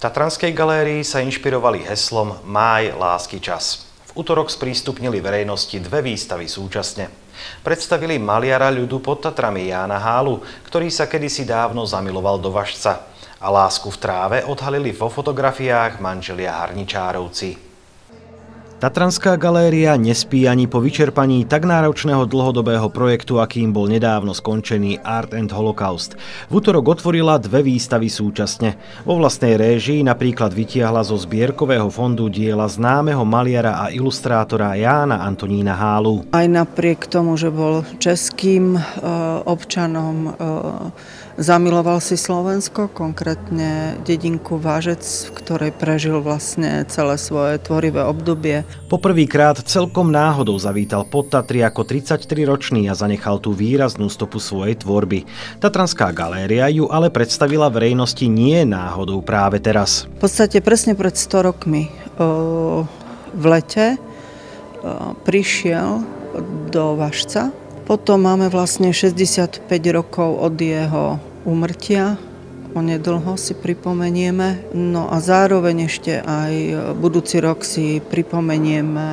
Tatranskej galérii sa inšpirovali heslom Máj lásky čas. V utorok sprístupnili verejnosti dve výstavy súčasne. Predstavili maliara ľudu pod Tatrami Jána Hálu, ktorý sa kedysi dávno zamiloval do Važca. A lásku v tráve odhalili vo fotografiách manželia Harničárovci. Tatranská galéria nespí ani po vyčerpaní tak náročného dlhodobého projektu, akým bol nedávno skončený Art and Holocaust. V utorok otvorila dve výstavy súčasne. Vo vlastnej réžii napríklad vytiahla zo zbierkového fondu diela známeho maliara a ilustrátora Jána Antonína Hálu. Aj napriek tomu, že bol českým občanom, zamiloval si Slovensko, konkrétne dedinku Vážec, v ktorej prežil vlastne celé svoje tvorivé obdobie. Poprvýkrát celkom náhodou zavítal pod Tatry ako 33-ročný a zanechal tú výraznú stopu svojej tvorby. Tatranská galéria ju ale predstavila verejnosti nie náhodou práve teraz. V podstate presne pred 100 rokmi v lete prišiel do Važca. Potom máme vlastne 65 rokov od jeho úmrtia. Onedlho si pripomenieme. No a zároveň ešte aj budúci rok si pripomenieme,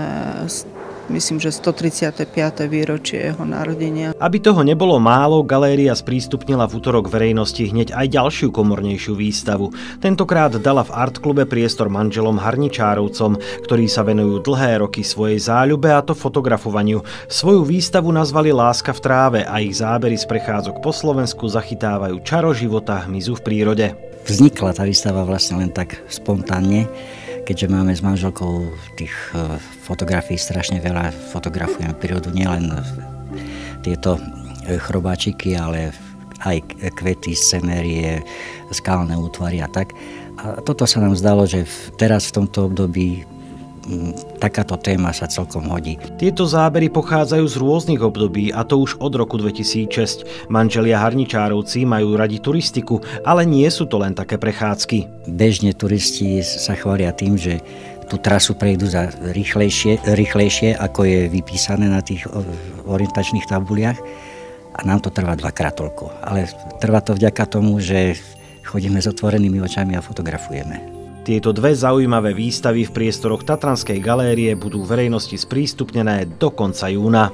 myslím, že 135. výročie jeho narodenia. Aby toho nebolo málo, galéria sprístupnila v utorok verejnosti hneď aj ďalšiu komornejšiu výstavu. Tentokrát dala v artklube priestor manželom Harničárovcom, ktorí sa venujú dlhé roky svojej záľube, a to fotografovaniu. Svoju výstavu nazvali Láska v tráve a ich zábery z prechádzok po Slovensku zachytávajú čaro života hmyzu v prírode. Vznikla tá výstava vlastne len tak spontánne, keďže máme s manželkou tých fotografií strašne veľa, fotografujeme prírodu, nielen tieto chrobáčiky, ale aj kvety, scenérie, skalné útvary a tak. A toto sa nám zdalo, že teraz v tomto období takáto téma sa celkom hodí. Tieto zábery pochádzajú z rôznych období, a to už od roku 2006. Manželia Harničárovci majú radi turistiku, ale nie sú to len také prechádzky. Bežne turisti sa chvália tým, že tú trasu prejdú za rýchlejšie, ako je vypísané na tých orientačných tabuliach, a nám to trvá dvakrát toľko. Ale trvá to vďaka tomu, že chodíme s otvorenými očami a fotografujeme. Tieto dve zaujímavé výstavy v priestoroch Tatranskej galérie budú verejnosti sprístupnené do konca júna.